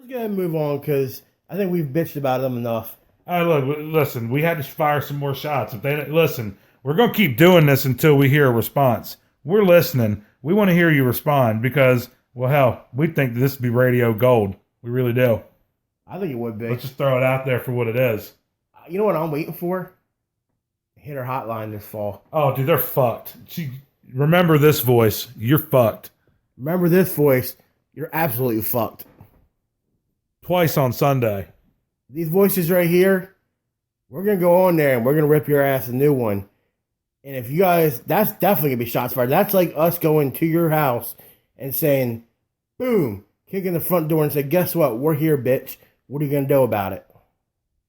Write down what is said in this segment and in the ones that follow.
Let's go ahead and move on because I think we've bitched about them enough. Look, listen, we had to fire some more shots. If they listen, we're gonna keep doing this until we hear a response. We're listening. We want to hear you respond because, well, hell, we think this would be radio gold. We really do. I think it would be. Let's just throw it out there for what it is. You know what I'm waiting for? Hit our hotline this fall. Oh, dude, they're fucked. Remember this voice. You're fucked. Remember this voice. You're absolutely fucked. Twice on Sunday. These voices right here, we're going to go on there and we're going to rip your ass a new one. And if you guys, that's definitely going to be shots fired. That's like us going to your house and saying, boom, kicking the front door and say, guess what? We're here, bitch. What are you going to do about it?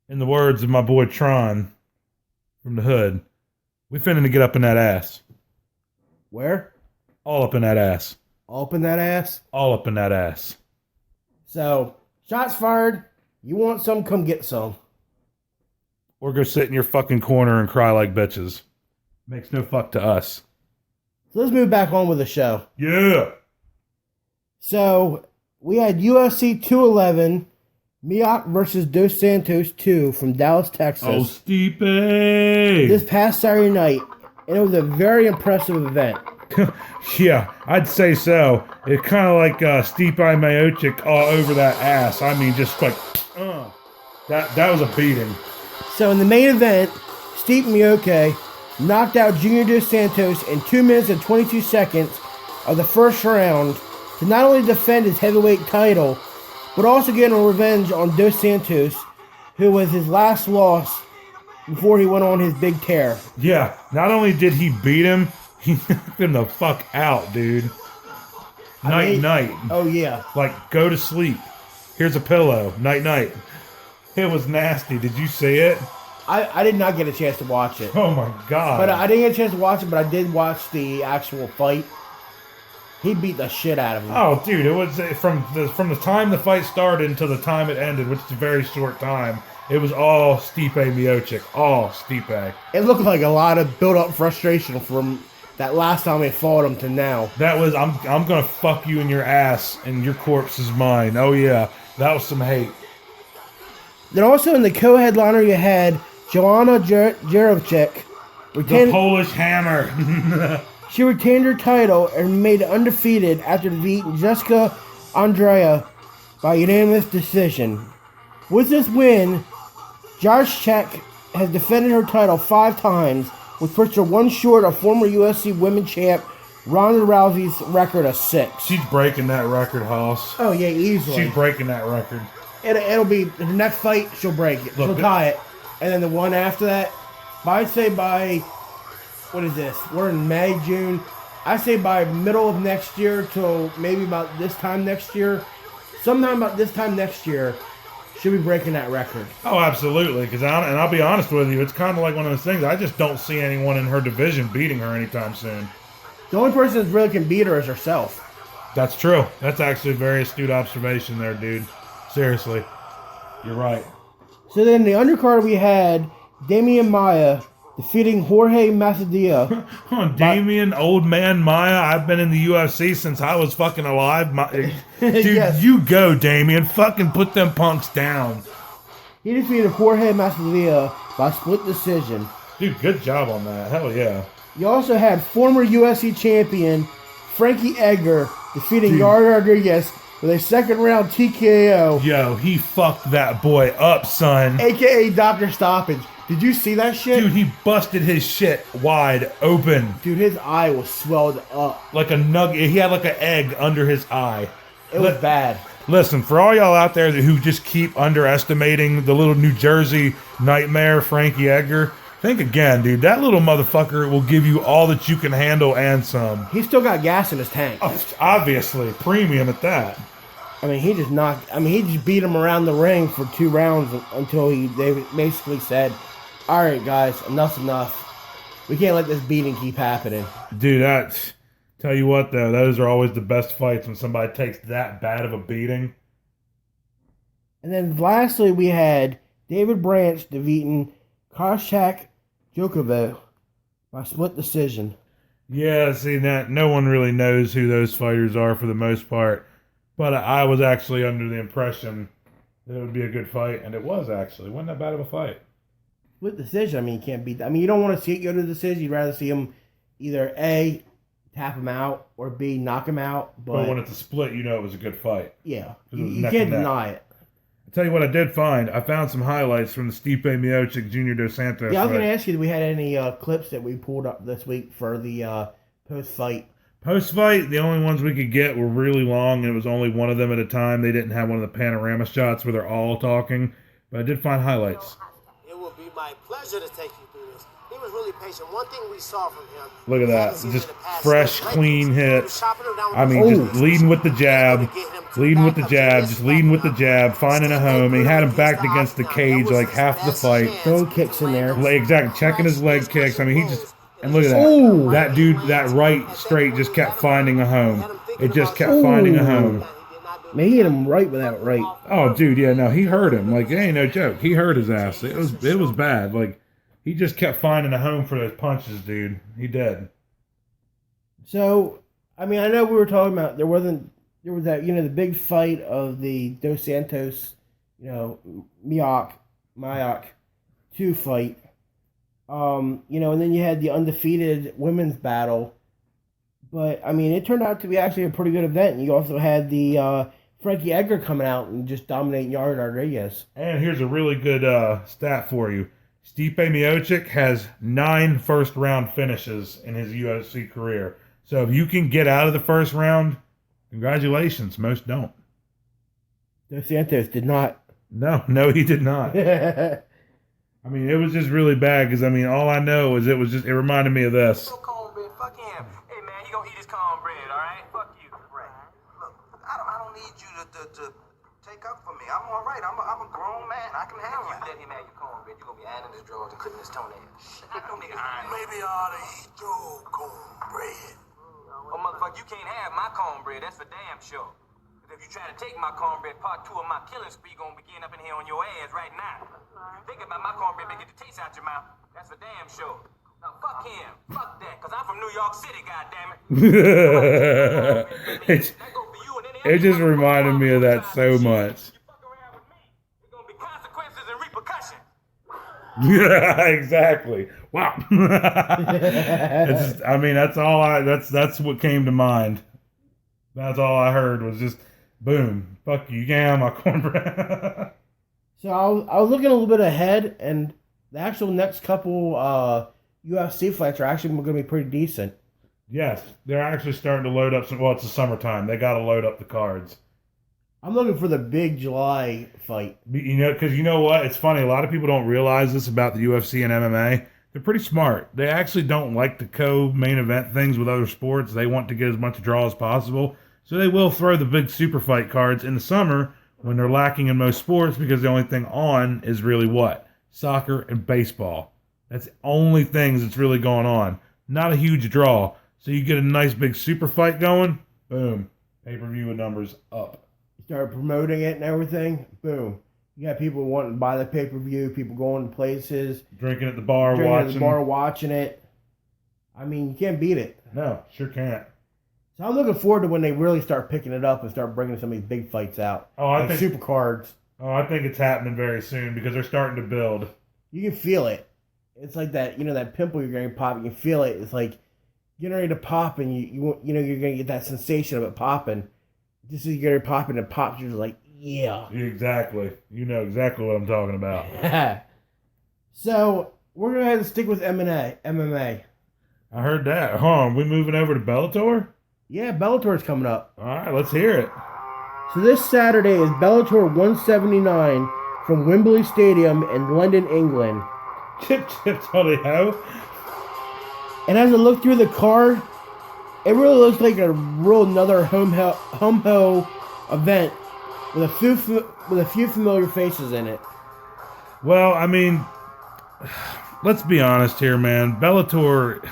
In the words of my boy Tron from the hood, we finna to get up in that ass. Where? All up in that ass. All up in that ass? All up in that ass. So, shots fired. You want some, come get some. Or go sit in your fucking corner and cry like bitches. Makes no fuck to us. So let's move back on with the show. Yeah. So, we had UFC 211, Mioc versus Dos Santos 2 from Dallas, Texas. Oh, Stipe! This past Saturday night. And it was a very impressive event. Yeah, I'd say so. It's kind of like Stipe Miocic all over that ass. I mean, just like, that was a beating. So in the main event, Stipe Miocic knocked out Junior Dos Santos in 2 minutes and 22 seconds of the first round to not only defend his heavyweight title, but also get a revenge on Dos Santos, who was his last loss before he went on his big tear. Yeah, not only did he beat him, he knocked him the fuck out, dude. Night. Oh, yeah. Like, go to sleep. Here's a pillow. Night. It was nasty. Did you see it? I did not get a chance to watch it. Oh, my God. But I didn't get a chance to watch it, but I did watch the actual fight. He beat the shit out of him. Oh, dude, it was from the time the fight started until the time it ended, which is a very short time. It was all Stipe Miocic. All Stipe. It looked like a lot of built-up frustration from that last time they fought him to now. That was, I'm gonna fuck you in your ass and your corpse is mine. Oh, yeah. That was some hate. Then also in the co-headliner you had Joanna Jędrzejczyk. The Polish Hammer. She retained her title and remained undefeated after defeating Jessica Andrade by unanimous decision. With this win, Jędrzejczyk has defended her title 5 times, which puts her one short of former UFC Women's Champ Ronda Rousey's record of 6. She's breaking that record, Hoss. Oh yeah, easily. She's breaking that record. It'll be the next fight. She'll break it. She'll tie it, and then the one after that. I'd say by what is this? We're in May, June. I say by middle of next year till maybe about this time next year. Sometime about this time next year, she'll be breaking that record. Oh, absolutely. And I'll be honest with you, it's kind of like one of those things. I just don't see anyone in her division beating her anytime soon. The only person that really can beat her is herself. That's true. That's actually a very astute observation there, dude. Seriously. You're right. So then the undercard we had Damian Maia defeating Jorge Masvidal. Damian, old man Maia. I've been in the UFC since I was fucking alive. Dude, Yes. You go, Damian. Fucking put them punks down. He defeated Jorge Masvidal by split decision. Dude, good job on that. Hell yeah. You also had former UFC champion Frankie Edgar defeating Yair Rodriguez with a second round TKO. Yo, he fucked that boy up, son. AKA Dr. Stoppage. Did you see that shit? Dude, he busted his shit wide open. Dude, his eye was swelled up. Like a nugget. He had like an egg under his eye. It was bad. Listen, for all y'all out there who just keep underestimating the little New Jersey nightmare, Frankie Edgar, think again, dude. That little motherfucker will give you all that you can handle and some. He still got gas in his tank. Oh, obviously. Premium at that. I mean, he just beat him around the ring for 2 rounds until they basically said, all right, guys, enough's enough. We can't let this beating keep happening. Dude, tell you what, though, those are always the best fights when somebody takes that bad of a beating. And then lastly, we had David Branch defeating Krzysztof Djokovic by split decision. Yeah, see, that no one really knows who those fighters are for the most part. But I was actually under the impression that it would be a good fight, and it was actually. It wasn't that bad of a fight. With decision, I mean, you can't beat. I mean, you don't want to see it go to decision. You'd rather see him either A, tap him out, or B, knock him out. But when it's a split, you know it was a good fight. Yeah, you can't deny it. I'll tell you what I did find. I found some highlights from the Stipe Miocic Jr. Dos Santos Yeah, I was fight. going to ask you, do we had any clips that we pulled up this week for the post-fight? Post-fight, the only ones we could get were really long, and it was only one of them at a time. They didn't have one of the panorama shots where they're all talking. But I did find highlights. It will be my pleasure to take you through this. He was really patient. One thing we saw from him. Look at that. Just fresh, clean hits. I mean, just leading with the jab. Leading with the jab. Just leading with the jab. Finding a home. And he had him backed against the cage like half the fight. Throwing kicks in there. Exactly. Checking his leg kicks. I mean, he just... And look at that. Ooh. That dude, that right straight just kept finding a home. It just kept finding a home. Man, he hit him right with that right. Oh, dude, yeah, no, he hurt him. Like, it ain't no joke. He hurt his ass. It was bad. Like, he just kept finding a home for those punches, dude. He did. So, I mean, I know we were talking about there was that, you know, the big fight of the Dos Santos, you know, Mayock 2 fight. You know, and then you had the undefeated women's battle. But, I mean, it turned out to be actually a pretty good event. And you also had the Frankie Edgar coming out and just dominating Yair Rodriguez. And here's a really good stat for you. Stipe Miocic has 9 first-round finishes in his UFC career. So if you can get out of the first round, congratulations. Most don't. Dos Santos did not. No, he did not. I mean, it was just really bad because, I mean, all I know is it reminded me of this. Cornbread, fuck him. Hey, man, he gonna eat his cornbread, all right? Fuck you. Right. Look, I don't need you to take up for me. I'm all right. I'm a grown man. I can handle it. You let him have your cornbread, you're gonna be ironing his drawers and clipping his toenails. I don't need iron. Maybe I ought to eat your cornbread. Oh, motherfucker, you can't have my cornbread. That's for damn sure. If you try to take my cornbread, part 2 of my killing spree gonna begin up in here on your ass right now. Think about my cornbread, but get the taste out your mouth. That's for damn sure. Now fuck him. Fuck that, cause I'm from New York City, goddammit. It just reminded me of that so much. You fuck around with me, there's gonna be consequences and repercussions. Yeah, exactly. Wow. I mean, that's what came to mind. That's all I heard was just, boom, fuck you, yeah, my cornbread. So I was looking a little bit ahead, and the actual next couple UFC fights are actually going to be pretty decent. Yes, they're actually starting to load up well, it's the summertime. They got to load up the cards. I'm looking for the big July fight. You know, because you know what? It's funny. A lot of people don't realize this about the UFC and MMA. They're pretty smart. They actually don't like to co-main event things with other sports. They want to get as much draw as possible. So they will throw the big super fight cards in the summer when they're lacking in most sports because the only thing on is really what? Soccer and baseball. That's the only things that's really going on. Not a huge draw. So you get a nice big super fight going, boom. Pay-per-view numbers up. Start promoting it and everything, boom. You got people wanting to buy the pay-per-view, people going to places. Drinking at the bar, watching it. I mean, you can't beat it. No, sure can't. So I'm looking forward to when they really start picking it up and start bringing some of these big fights out. Oh, I like think super cards. Oh, I think it's happening very soon because they're starting to build. You can feel it. It's like that, you know, that pimple you're going to pop. You can feel it. It's like getting ready to pop, and you know you're going to get that sensation of it popping. Just as you get ready to pop, and it pops, you're just like, yeah. Exactly. You know exactly what I'm talking about. So we're going to have to stick with MMA. I heard that. Huh? We moving over to Bellator? Yeah, Bellator's coming up. All right, let's hear it. So this Saturday is Bellator 179 from Wembley Stadium in London, England. Chip, Tony Ho. And as I look through the card, it really looks like another home ho event with a few familiar faces in it. Well, I mean, let's be honest here, man. Bellator,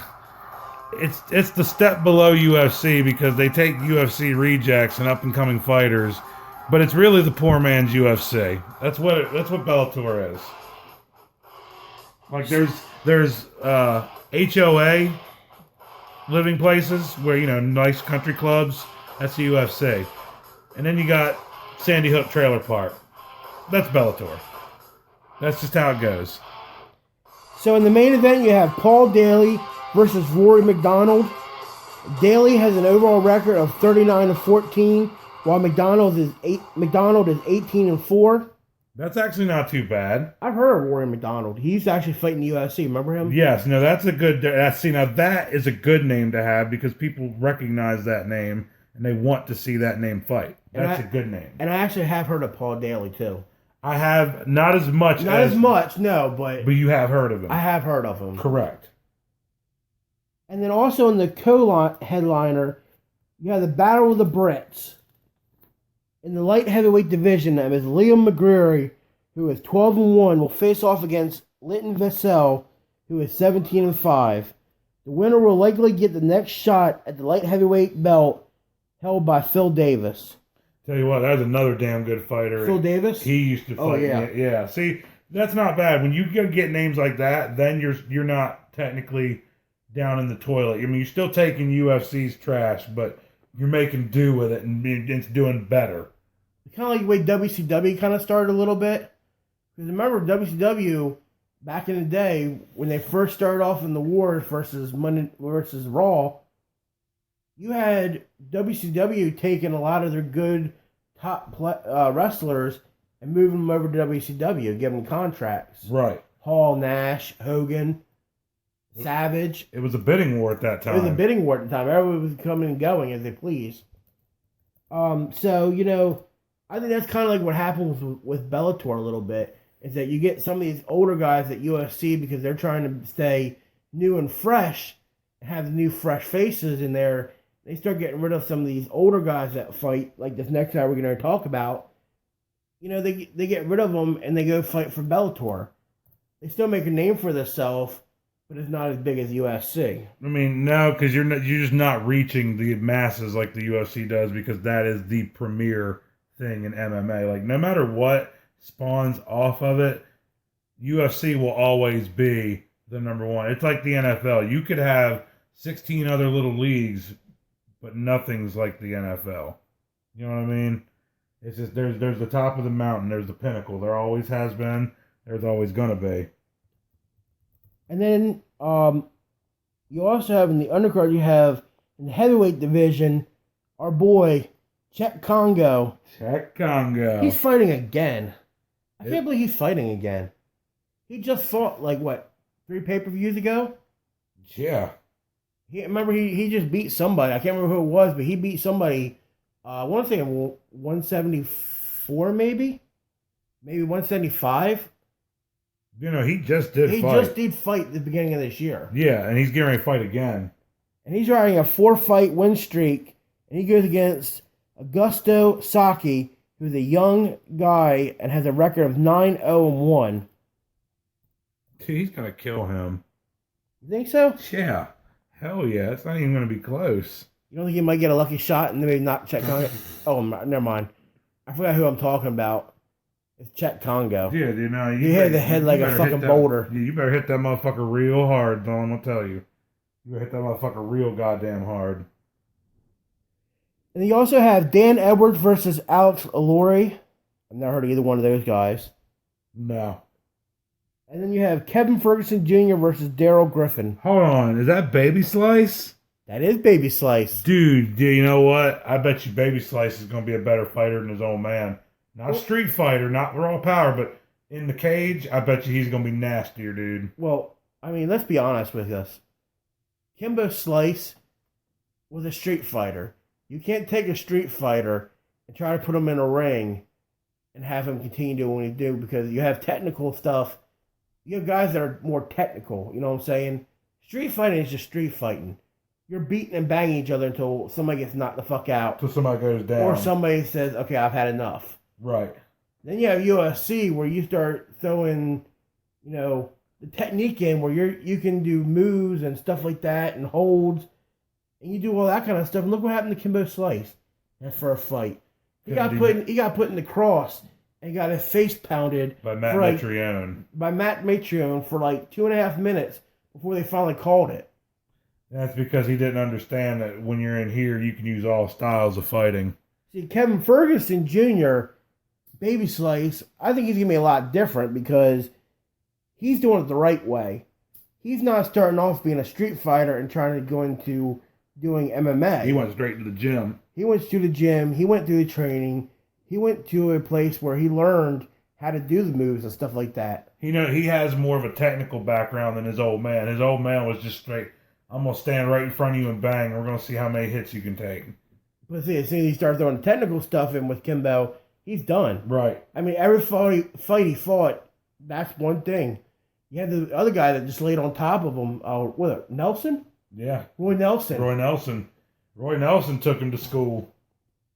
it's the step below UFC because they take UFC rejects and up and coming fighters, but it's really the poor man's UFC. That's what Bellator is. Like there's HOA living places where, you know, nice country clubs. That's the UFC. And then you got Sandy Hook Trailer Park. That's Bellator. That's just how it goes. So in the main event, you have Paul Daly versus Rory McDonald. Daly has an overall record of 39-14, while McDonald is 18-4. That's actually not too bad. I've heard of Rory McDonald. He's actually fighting the UFC. Remember him? Yes, no, that's a good. See, now that is a good name to have because people recognize that name and they want to see that name fight. That's a good name. And I actually have heard of Paul Daly too. I have not as much. Not as much, no, but you have heard of him. I have heard of him. Correct. And then also in the co-headliner, you have the Battle of the Brits. In the light heavyweight division, that is Liam McGreary, who is 12-1, will face off against Linton Vassell, who is 17-5. The winner will likely get the next shot at the light heavyweight belt held by Phil Davis. Tell you what, that was another damn good fighter. Phil Davis? He used to fight. Oh, yeah. Yeah. See, that's not bad. When you get names like that, then you're not technically down in the toilet. I mean, you're still taking UFC's trash, but you're making do with it and it's doing better. Kind of like the way WCW kind of started a little bit. Because remember, WCW, back in the day, when they first started off in the Wars versus Monday versus Raw, you had WCW taking a lot of their good top wrestlers and moving them over to WCW, giving them contracts. Right. Hall, Nash, Hogan, Savage. It was a bidding war at that time. It was a bidding war at the time. Everyone was coming and going as they please. So, you know, I think that's kind of like what happens with Bellator a little bit, is that you get some of these older guys at UFC because they're trying to stay new and fresh and have new fresh faces in there. They start getting rid of some of these older guys that fight, like this next guy we're going to talk about. You know, they get rid of them and they go fight for Bellator. They still make a name for themselves, but it's not as big as UFC. I mean, no, because you're just not reaching the masses like the UFC does, because that is the premier thing in MMA. Like, no matter what spawns off of it, UFC will always be the number one. It's like the NFL. You could have 16 other little leagues, but nothing's like the NFL. You know what I mean? It's just there's the top of the mountain, there's the pinnacle. There always has been, there's always gonna be. And then you also have in the undercard, you have in the heavyweight division, our boy Cheick Kongo. Cheick Kongo. He's fighting again. I can't believe he's fighting again. He just fought, like, what, 3 pay-per-views ago? Yeah. He just beat somebody. I can't remember who it was, but he beat somebody. I want to say 174, maybe? Maybe 175? You know, he just did fight. He just did fight at the beginning of this year. Yeah, and he's getting ready to fight again. And he's riding a 4-fight win streak, and he goes against Augusto Saki, who's a young guy and has a record of 9-0-1. Dude, he's going to kill him. You think so? Yeah. Hell yeah. It's not even going to be close. You don't think he might get a lucky shot and then maybe not Cheick Kongo? Oh, never mind. I forgot who I'm talking about. It's Cheick Kongo. Yeah, you know. He had the head like a fucking boulder. Yeah, you better hit that motherfucker real hard, that's all I'm going to tell you. You better hit that motherfucker real goddamn hard. And you also have Dan Edwards versus Alex Allori. I've never heard of either one of those guys. No. And then you have Kevin Ferguson Jr. versus Daryl Griffin. Hold on. Is that Baby Slice? That is Baby Slice. Dude, you know what? I bet you Baby Slice is going to be a better fighter than his old man. Not a street fighter, not raw power, but in the cage, I bet you he's going to be nastier, dude. Well, I mean, let's be honest with us. Kimbo Slice was a street fighter. You can't take a street fighter and try to put him in a ring and have him continue doing what he do, because you have technical stuff. You have guys that are more technical, you know what I'm saying? Street fighting is just street fighting. You're beating and banging each other until somebody gets knocked the fuck out. Until somebody goes down. Or somebody says, okay, I've had enough. Right. Then you have UFC, where you start throwing, you know, the technique in, where you can do moves and stuff like that and holds. And you do all that kind of stuff. And look what happened to Kimbo Slice for a fight. He got put in the cross and got his face pounded by Matt Mitrione. By Matt Mitrione for like 2.5 minutes before they finally called it. That's because he didn't understand that when you're in here, you can use all styles of fighting. See, Kevin Ferguson Jr., Baby Slice, I think he's going to be a lot different because he's doing it the right way. He's not starting off being a street fighter and trying to go into doing MMA. He went straight to the gym. He went to the gym. He went through the training. He went to a place where he learned how to do the moves and stuff like that. He has more of a technical background than his old man. His old man was just straight, I'm going to stand right in front of you and bang. We're going to see how many hits you can take. But see, as soon as he started throwing technical stuff in with Kimbo, he's done. Right. I mean, every fight he fought, that's one thing. You had the other guy that just laid on top of him. Nelson? Yeah. Roy Nelson. Roy Nelson took him to school.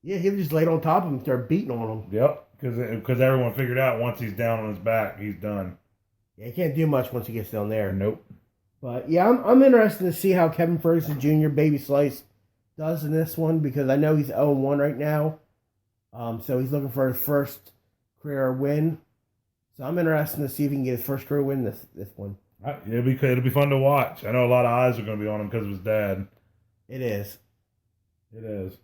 Yeah, he just laid on top of him and started beating on him. Yep. Because everyone figured out once he's down on his back, he's done. Yeah, he can't do much once he gets down there. Nope. But yeah, I'm interested to see how Kevin Ferguson Jr., Baby Slice, does in this one because I know he's 0-1 right now. So he's looking for his first career win. So I'm interested to see if he can get his first career win this one. It'll be fun to watch. I know a lot of eyes are going to be on him because of his dad. It is. It is.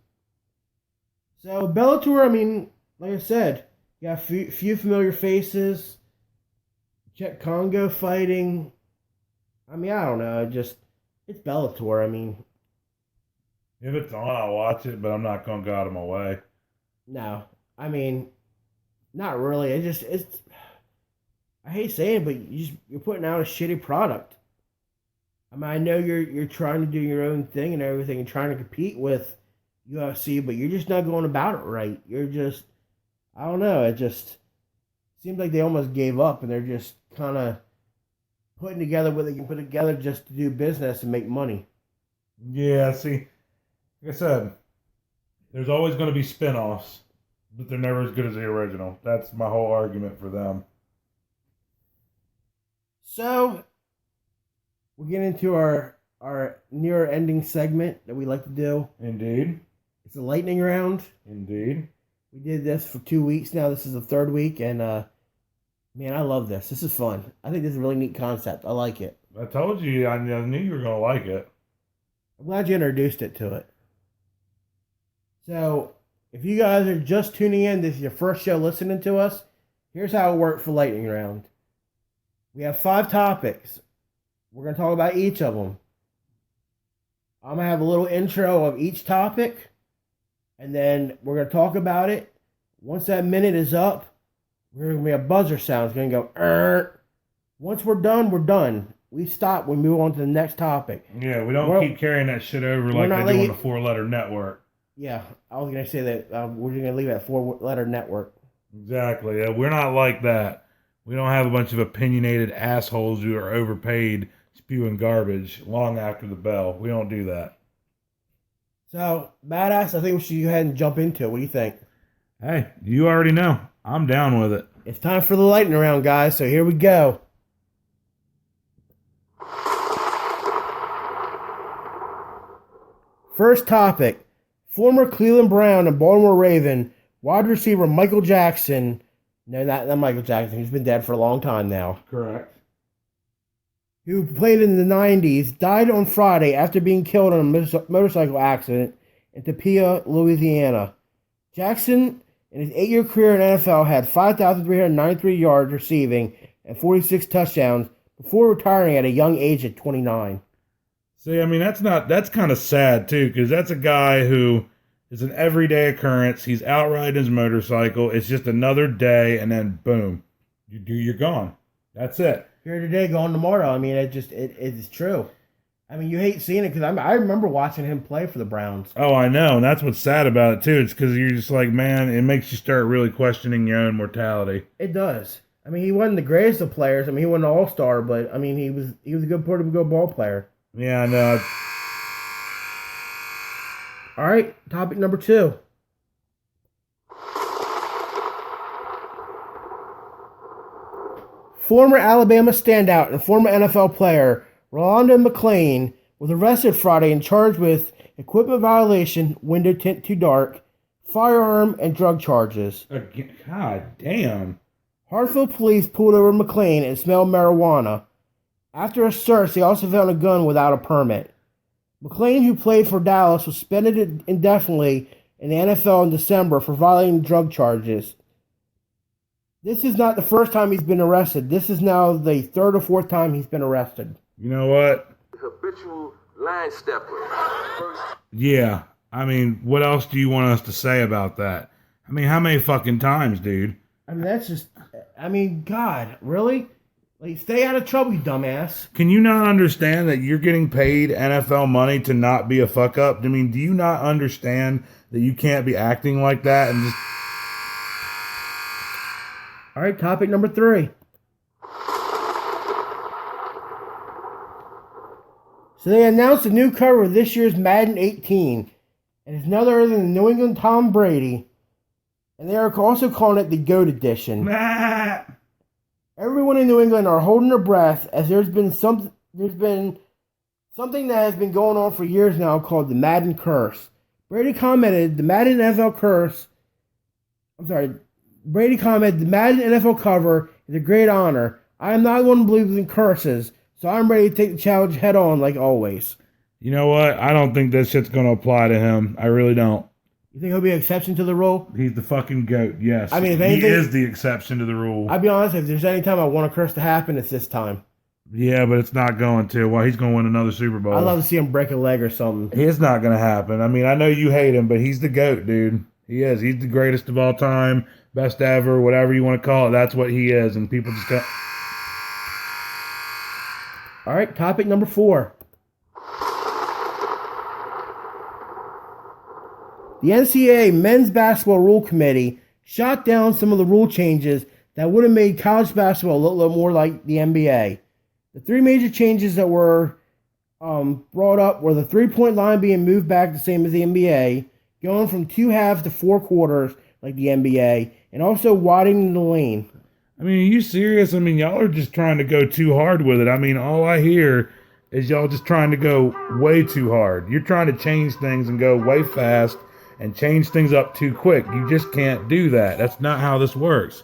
So Bellator, I mean, like I said, you got a few familiar faces. Czech Congo fighting. I mean, I don't know. It's Bellator. I mean, if it's on, I'll watch it, but I'm not going to go out of my way. No. I mean, not really. It's I hate saying it, but you're putting out a shitty product. I mean, I know you're trying to do your own thing and everything and trying to compete with UFC, but you're just not going about it right. You're just, I don't know. It just seems like they almost gave up and they're just kind of putting together what they can put together just to do business and make money. Yeah, see, like I said, there's always going to be spin-offs, but they're never as good as the original. That's my whole argument for them. So, we're getting into our near ending segment that we like to do. Indeed. It's a lightning round. Indeed. We did this for 2 weeks now. This is the third week, and man, I love this. This is fun. I think this is a really neat concept. I like it. I told you, I knew you were going to like it. I'm glad you introduced it to it. So, if you guys are just tuning in, this is your first show listening to us, here's how it worked for lightning round. We have 5 topics. We're going to talk about each of them. I'm going to have a little intro of each topic, and then we're going to talk about it. Once that minute is up, we're going to be a buzzer sound. It's going to go, "Er." Once we're done, we're done. We stop, we move on to the next topic. Yeah, we don't keep carrying that shit over like they do on the 4-letter network. Yeah, I was going to say that we're going to leave it at 4-letter network. Exactly. Yeah, we're not like that. We don't have a bunch of opinionated assholes who are overpaid spewing garbage long after the bell. We don't do that. So, Badass, I think we should go ahead and jump into it. What do you think? Hey, you already know. I'm down with it. It's time for the lightning round, guys, so here we go. First topic. Former Cleveland Brown and Baltimore Raven wide receiver Michael Jackson. No, not Michael Jackson. He's been dead for a long time now. Correct. Who played in the 90s, died on Friday after being killed in a motorcycle accident in Topeka, Louisiana. Jackson, in his 8-year career in NFL, had 5,393 yards receiving and 46 touchdowns before retiring at a young age of 29. See, I mean, that's kind of sad, too, because that's a guy who is an everyday occurrence. He's out riding his motorcycle. It's just another day, and then boom, you're gone. That's it. Here today, gone tomorrow. I mean, it's true. I mean, you hate seeing it because I remember watching him play for the Browns. Oh, I know, and that's what's sad about it, too. It's because you're just like, man, it makes you start really questioning your own mortality. It does. I mean, he wasn't the greatest of players. I mean, he wasn't an all-star, but, I mean, he was a good ball player. Yeah, I know. All right, topic number 2. Former Alabama standout and former NFL player Rolando McClain was arrested Friday and charged with equipment violation, window tint too dark, firearm, and drug charges. God damn. Hartsville police pulled over McClain and smelled marijuana. After a search, they also found a gun without a permit. McClain, who played for Dallas, was suspended indefinitely in the NFL in December for violating drug charges. This is not the first time he's been arrested. This is now the third or fourth time he's been arrested. You know what? Habitual line stepper. Yeah. I mean, what else do you want us to say about that? I mean, how many fucking times, dude? I mean, that's just, I mean, God, really? Like, stay out of trouble, you dumbass. Can you not understand that you're getting paid NFL money to not be a fuck up? I mean, do you not understand that you can't be acting like that and just... All right, topic number 3. So they announced a new cover of this year's Madden 18, and it's none other than the New England Tom Brady, and they are also calling it the GOAT Edition. Everyone in New England are holding their breath as there's been something that has been going on for years now called the Madden Curse. Brady commented, the Madden NFL cover is a great honor. I am not one who believes in curses, so I'm ready to take the challenge head on like always. You know what? I don't think that shit's going to apply to him. I really don't. You think he'll be an exception to the rule? He's the fucking GOAT, yes. I mean, if anything, he is the exception to the rule. I'll be honest, if there's any time I want a curse to happen, it's this time. Yeah, but it's not going to. Well, he's going to win another Super Bowl. I'd love to see him break a leg or something. It's not going to happen. I mean, I know you hate him, but he's the GOAT, dude. He is. He's the greatest of all time, best ever, whatever you want to call it. That's what he is, and people just got... All right, topic number 4. The NCAA Men's Basketball Rule Committee shot down some of the rule changes that would have made college basketball look a little more like the NBA. The 3 major changes that were brought up were the 3-point line being moved back the same as the NBA, going from 2 halves to 4 quarters like the NBA, and also widening the lane. I mean, are you serious? I mean, y'all are just trying to go too hard with it. I mean, all I hear is y'all just trying to go way too hard. You're trying to change things and go way fast and change things up too quick. You just can't do that. That's not how this works.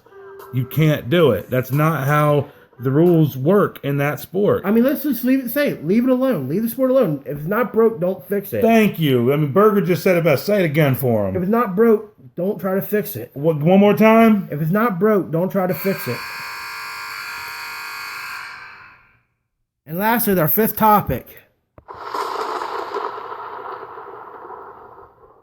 You can't do it. That's not how the rules work in that sport. I mean, let's just leave it alone. Leave the sport alone. If it's not broke, don't fix it. Thank you. I mean, Berger just said it best. Say it again for him. If it's not broke, don't try to fix it. One more time? If it's not broke, don't try to fix it. And lastly, our 5th topic.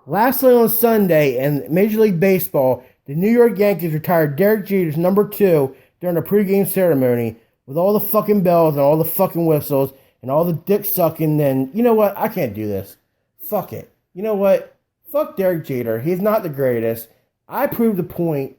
Lastly, on Sunday in Major League Baseball, the New York Yankees retired Derek Jeter's number 2 during a pregame ceremony with all the fucking bells and all the fucking whistles and all the dick sucking. And you know what? I can't do this. Fuck it. You know what? Fuck Derek Jeter. He's not the greatest. I proved the point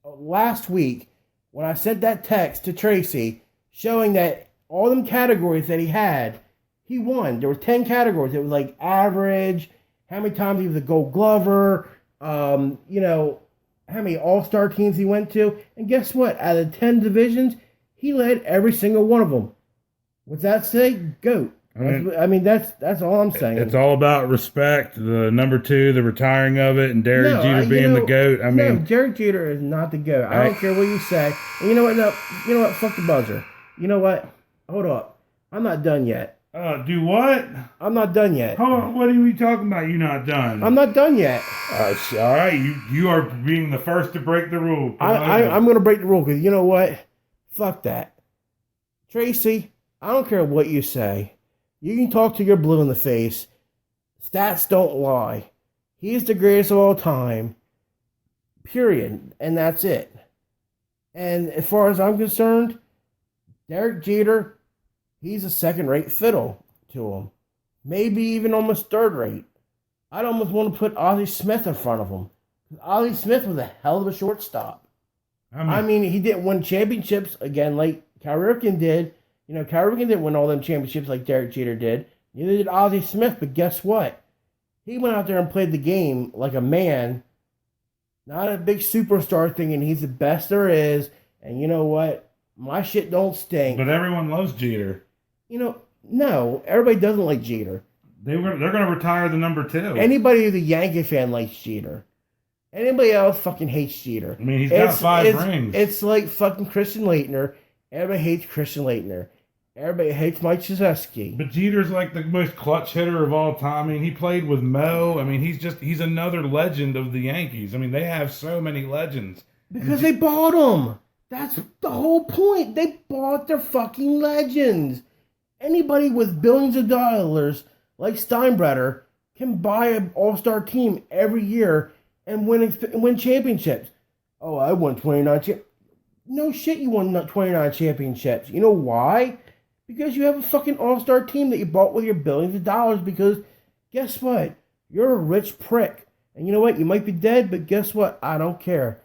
last week when I sent that text to Tracy showing that all them categories that he had, he won. There were 10 categories. It was like average, how many times he was a Gold Glover, you know, how many all-star teams he went to. And guess what? Out of 10 divisions, he led every single one of them. What's that say? GOAT. I mean, that's all I'm saying. It's all about respect. The number 2, the retiring of it, and Derek Jeter being the GOAT. I mean, Derek Jeter is not the GOAT. I don't care what you say. And you know what? No, you know what? Fuck the buzzer. You know what? Hold up. I'm not done yet. Do what? I'm not done yet. Hold on. What are you talking about? You're not done. I'm not done yet. All right. You are being the first to break the rule. I'm going to break the rule because you know what? Fuck that. Tracy, I don't care what you say. You can talk to your blue in the face. Stats don't lie. He is the greatest of all time. Period. And that's it. And as far as I'm concerned, Derek Jeter, he's a second-rate fiddle to him. Maybe even almost third-rate. I'd almost want to put Ozzie Smith in front of him. Ozzie Smith was a hell of a shortstop. I mean, he didn't win championships again like Cal Ripken did. You know, Cal Ripken didn't win all them championships like Derek Jeter did. Neither did Ozzie Smith, but guess what? He went out there and played the game like a man. Not a big superstar thinking he's the best there is. And you know what? My shit don't stink. But everyone loves Jeter. You know, no. Everybody doesn't like Jeter. They're going to retire the number 2. Anybody who's a Yankee fan likes Jeter. Anybody else fucking hates Jeter. I mean, he's got 5 rings. It's like fucking Christian Laettner. Everybody hates Christian Laettner. Everybody hates Mike Krzyzewski. But Jeter's like the most clutch hitter of all time. I mean, he played with Mo. I mean, he's another legend of the Yankees. I mean, they have so many legends. Because they bought them. That's the whole point. They bought their fucking legends. Anybody with billions of dollars, like Steinbrenner, can buy an all-star team every year and win championships. Oh, I won 29 championships. No shit, you won 29 championships. You know why? Because you have a fucking all-star team that you bought with your billions of dollars because guess what? You're a rich prick. And you know what? You might be dead, but guess what? I don't care.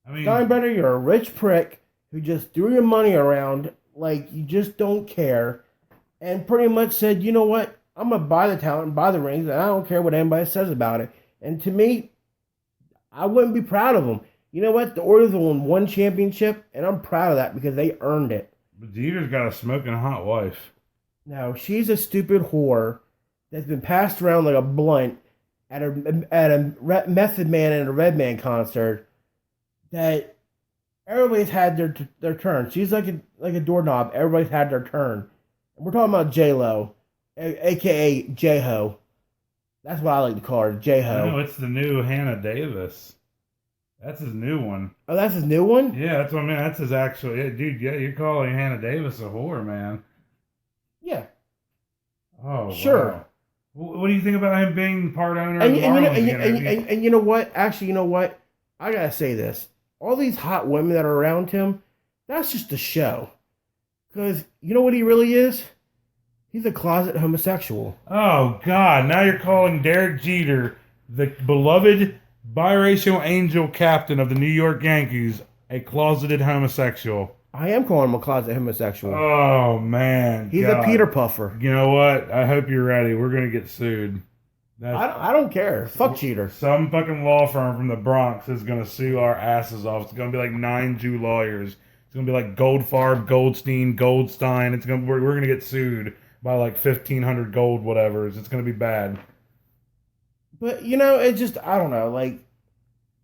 I mean, Steinbrenner, you're a rich prick who just threw your money around like you just don't care and pretty much said, you know what? I'm going to buy the talent and buy the rings and I don't care what anybody says about it. And to me, I wouldn't be proud of them. You know what? The Orioles won one championship and I'm proud of that because they earned it. but Jeter's got a smoking hot wife. Now, she's a stupid whore that's been passed around like a blunt at a Method Man and a Redman concert that everybody's had their turn. She's like a doorknob. Everybody's had their turn. And we're talking about J-Lo, a.k.a. J-Ho. That's what I like to call her, J-Ho. No, it's the new Hannah Davis. That's his new one. Oh, that's his new one? Yeah, that's what I mean. That's his actual. Yeah, dude, yeah, you're calling Hannah Davis a whore, man. Yeah. Oh, Sure. Wow. What do you think about him being part owner And, of the and, you know, Marlins? and you know what? Actually, you know what? I gotta say this. All these hot women that are around him, that's just a show. Because you know what he really is? He's a closet homosexual. Oh, God. Now you're calling Derek Jeter, the beloved biracial angel captain of the New York Yankees, a closeted homosexual. I am calling him a closet homosexual. Oh, man. He's God. a Peter Puffer. You know what? I hope you're ready. We're going to get sued. I don't care. Fuck Jeter. Some fucking law firm from the Bronx is going to sue our asses off. It's going to be like 9 Jew lawyers. It's going to be like Goldfarb, Goldstein, Goldstein. We're going to get sued by like 1,500 gold whatevers. It's going to be bad. But, you know, it just, I don't know. Like,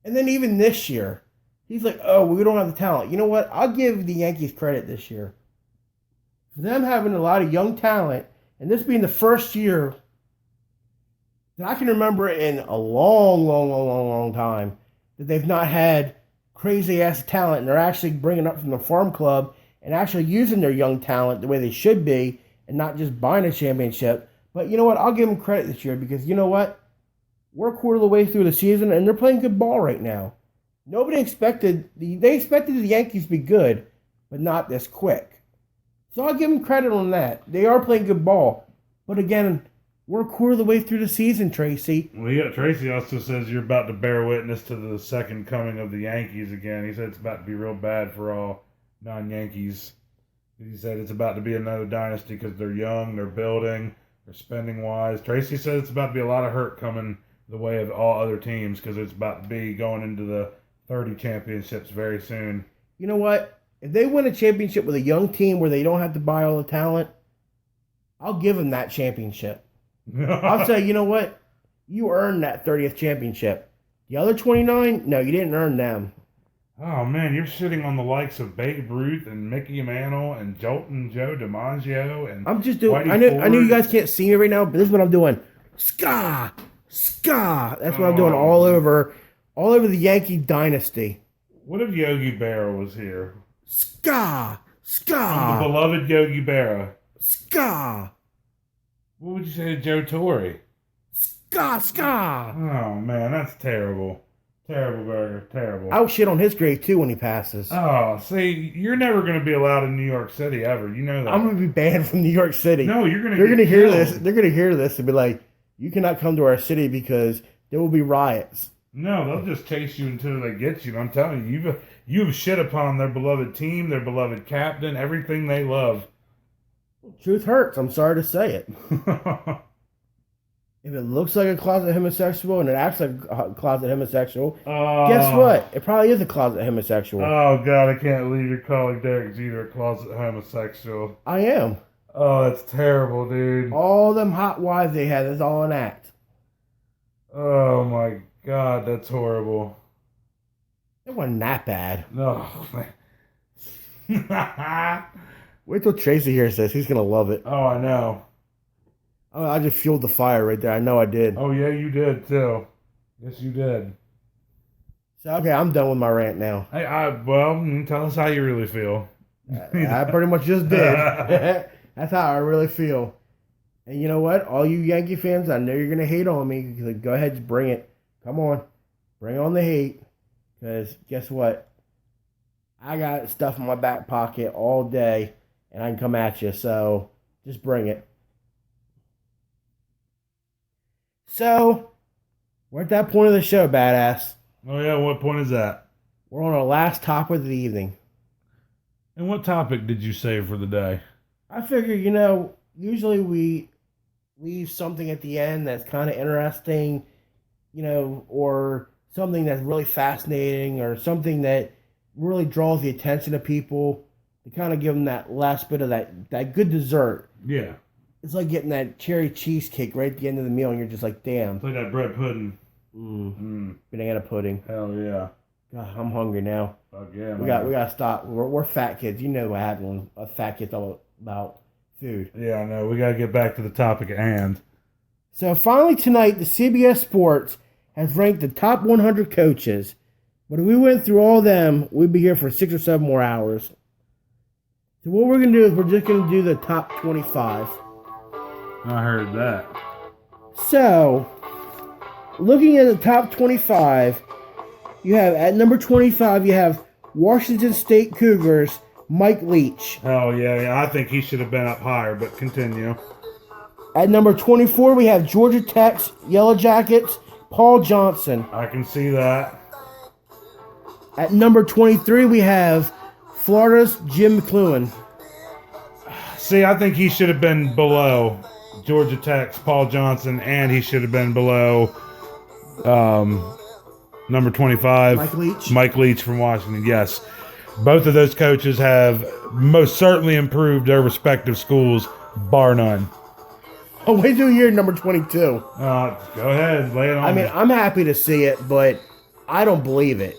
and then even this year, he's like, oh, we don't have the talent. You know what? I'll give the Yankees credit this year. For them having a lot of young talent, and this being the first year that I can remember in a long time that they've not had crazy ass talent and they're actually bringing up from the farm club and actually using their young talent the way they should be and not just buying a championship. But you know what? I'll give them credit this year because you know what? We're a quarter of the way through the season and they're playing good ball right now. Nobody expected they expected the Yankees to be good, but not this quick. So I'll give them credit on that. They are playing good ball. But again, we're a quarter of the way through the season, Tracy. Well, yeah, Tracy also says you're about to bear witness to the second coming of the Yankees again. He said it's about to be real bad for all non-Yankees. He said it's about to be another dynasty because they're young, they're building, they're spending wise. Tracy said it's about to be a lot of hurt coming the way of all other teams because it's about to be going into the 30 championships very soon. You know what? If they win a championship with a young team where they don't have to buy all the talent, I'll give them that championship. I'll say, you know what? You earned that 30th championship. The other 29, no, you didn't earn them. Oh, man, you're sitting on the likes of Babe Ruth and Mickey Mantle and Jolton Joe DiMaggio and I'm just doing. Whitey I know Ford. you guys can't see me right now, but this is what I'm doing. Ska, ska. That's what I'm doing all over the Yankee dynasty. What if Yogi Berra was here? Ska, The ska, beloved Yogi Berra. ska, What would you say to Joe Torre? ska, ska. Oh, man, that's terrible. Terrible, Burger. Terrible. I'll shit on his grave too when he passes. Oh, see, you're never going to be allowed in New York City ever. You know that. I'm gonna be banned from New York City. No, you're going to They're get gonna hear killed. this. They're gonna hear this and be like, "You cannot come to our city because there will be riots." No, they'll just chase you until they get you. I'm telling you, you've shit upon their beloved team, their beloved captain, everything they love. Truth hurts. I'm sorry to say it. If it looks like a closet homosexual and it acts like a closet homosexual, guess what? It probably is a closet homosexual. Oh, God, I can't believe you're calling Derek Jeter a closet homosexual. I am. Oh, that's terrible, dude. All them hot wives they had is all an act. Oh, my God, that's horrible. It wasn't that bad. No. Wait till Tracy hears this. He's gonna love it. Oh, I know. Oh, I just fueled the fire right there. I know I did. Oh, yeah, you did, too. Yes, you did. So, okay, I'm done with my rant now. Hey, well, tell us how you really feel. I pretty much just did. That's how I really feel. And you know what? All you Yankee fans, I know you're going to hate on me. Go ahead, just bring it. Come on. Bring on the hate. Because guess what? I got stuff in my back pocket all day, and I can come at you. So just bring it. So, we're at that point of the show, badass. Oh, yeah, what point is that? We're on our last topic of the evening. And what topic did you save for the day? I figure, usually we leave something at the end that's kind of interesting, or something that's really fascinating, or something that really draws the attention of people to kind of give them that last bit of that good dessert. Yeah. It's like getting that cherry cheesecake right at the end of the meal, and you're just like, damn. It's like that bread pudding. Banana pudding. Hell yeah. God, I'm hungry now. Fuck yeah, We got to stop. We're fat kids. You know what happens when a fat kid's all about food. Yeah, I know. We got to get back to the topic at hand. So finally tonight, the CBS Sports has ranked the top 100 coaches. But if we went through all of them, we'd be here for 6 or 7 more hours. So what we're going to do is we're just going to do the top 25. I heard that. So, looking at the top 25, you have, at number 25, you have Washington State Cougars, Mike Leach. Oh, yeah. I think he should have been up higher, but continue. At number 24, we have Georgia Tech's Yellow Jackets, Paul Johnson. I can see that. At number 23, we have Florida's Jim McLuhan. See, I think he should have been below Georgia Tech's Paul Johnson, and he should have been below number 25, Mike Leach from Washington. Yes, both of those coaches have most certainly improved their respective schools, bar none. Oh, wait till you hear number 22. Go ahead, lay it on me. I'm happy to see it, but I don't believe it.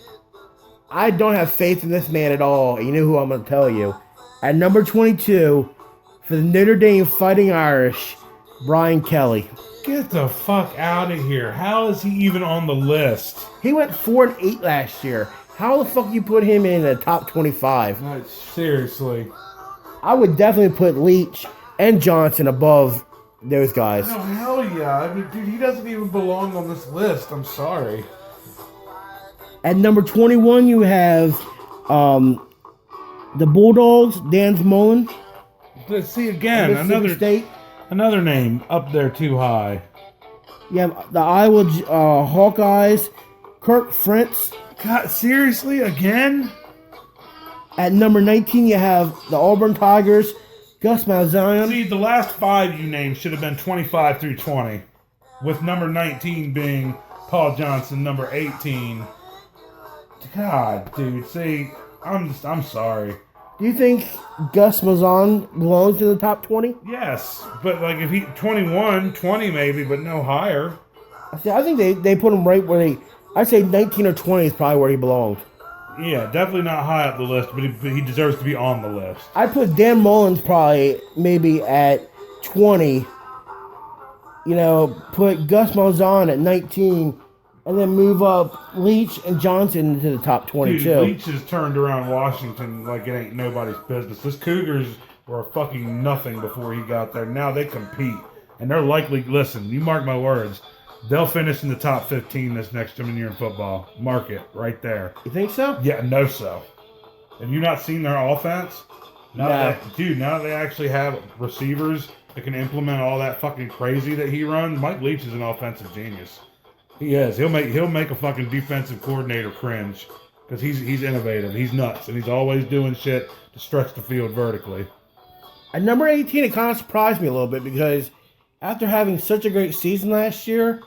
I don't have faith in this man at all. And you know who I'm going to tell you. At number 22, for the Notre Dame Fighting Irish, Brian Kelly. Get the fuck out of here. How is he even on the list? He went 4-8 last year. How the fuck you put him in the top 25? No, seriously. I would definitely put Leach and Johnson above those guys. No, hell yeah. I mean, dude, he doesn't even belong on this list. I'm sorry. At number 21, you have the Bulldogs, Dan Mullen. Let's see again. Another name up there too high. You have the Iowa Hawkeyes, Kirk Ferentz. God, seriously? Again? At number 19, you have the Auburn Tigers, Gus Malzahn. See, the last 5 you named should have been 25 through 20, with number 19 being Paul Johnson, number 18. God, dude, see, I'm sorry. Do you think Gus Malzahn belongs in the top 20? Yes, but like if he 21, 20 maybe, but no higher. I think they put him right where I'd say 19 or 20 is probably where he belonged. Yeah, definitely not high up the list, but he deserves to be on the list. I'd put Dan Mullins probably maybe at 20. Put Gus Malzahn at 19. And then move up Leach and Johnson into the top 22. Dude, Leach has turned around Washington like it ain't nobody's business. This Cougars were fucking nothing before he got there. Now they compete. And they're likely, listen, you mark my words, they'll finish in the top 15 this next coming year in football. Mark it right there. You think so? Yeah, no so. Have you not seen their offense? Now that they actually have receivers that can implement all that fucking crazy that he runs, Mike Leach is an offensive genius. He is. He'll make a fucking defensive coordinator cringe because he's innovative. He's nuts, and he's always doing shit to stretch the field vertically. At number 18, it kind of surprised me a little bit because after having such a great season last year,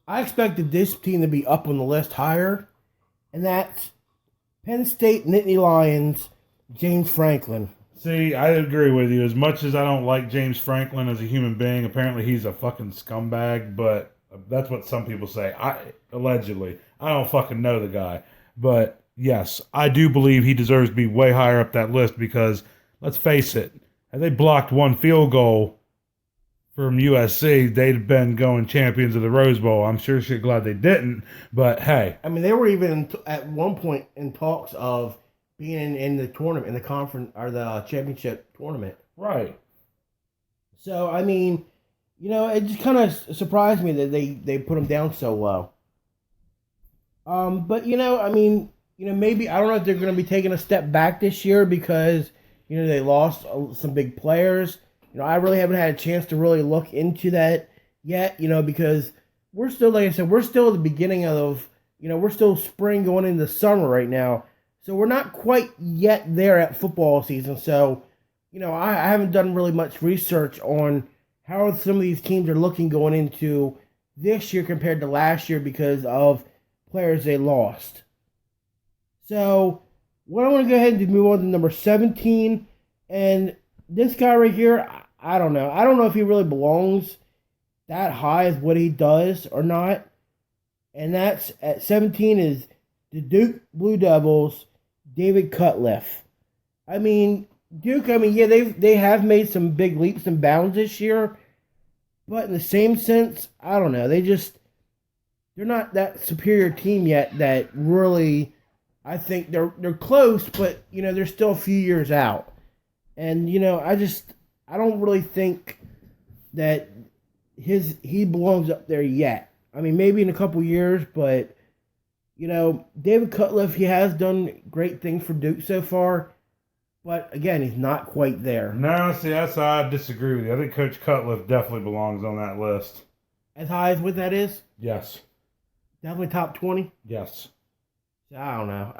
I expected this team to be up on the list higher, and that's Penn State Nittany Lions, James Franklin. See, I agree with you. As much as I don't like James Franklin as a human being, apparently he's a fucking scumbag, but that's what some people say. Allegedly. I don't fucking know the guy. But, yes, I do believe he deserves to be way higher up that list because, let's face it, had they blocked one field goal from USC, they'd have been going champions of the Rose Bowl. I'm sure shit glad they didn't, but hey. I mean, they were even at one point in talks of being in the tournament, in the conference or the championship tournament. Right. So, I mean, it just kind of surprised me that they put them down so low. But, I mean, maybe, I don't know if they're going to be taking a step back this year because, they lost some big players. I really haven't had a chance to really look into that yet, because we're still, like I said, we're still at the beginning of, we're still spring going into summer right now. So we're not quite yet there at football season. So, I haven't done really much research on how some of these teams are looking going into this year compared to last year because of players they lost. So, what I want to go ahead and move on to number 17. And this guy right here, I don't know. I don't know if he really belongs that high as what he does or not. And that's at 17 is the Duke Blue Devils, David Cutcliffe. I mean, Duke, yeah, they have made some big leaps and bounds this year. But in the same sense, I don't know. They're not that superior team yet that really, I think they're close, but, they're still a few years out. And, I don't really think that he belongs up there yet. I mean, maybe in a couple years, but, David Cutcliffe, he has done great things for Duke so far. But, again, he's not quite there. No, see, that's how I disagree with you. I think Coach Cutcliffe definitely belongs on that list. As high as what that is? Yes. Definitely top 20? Yes. I don't know.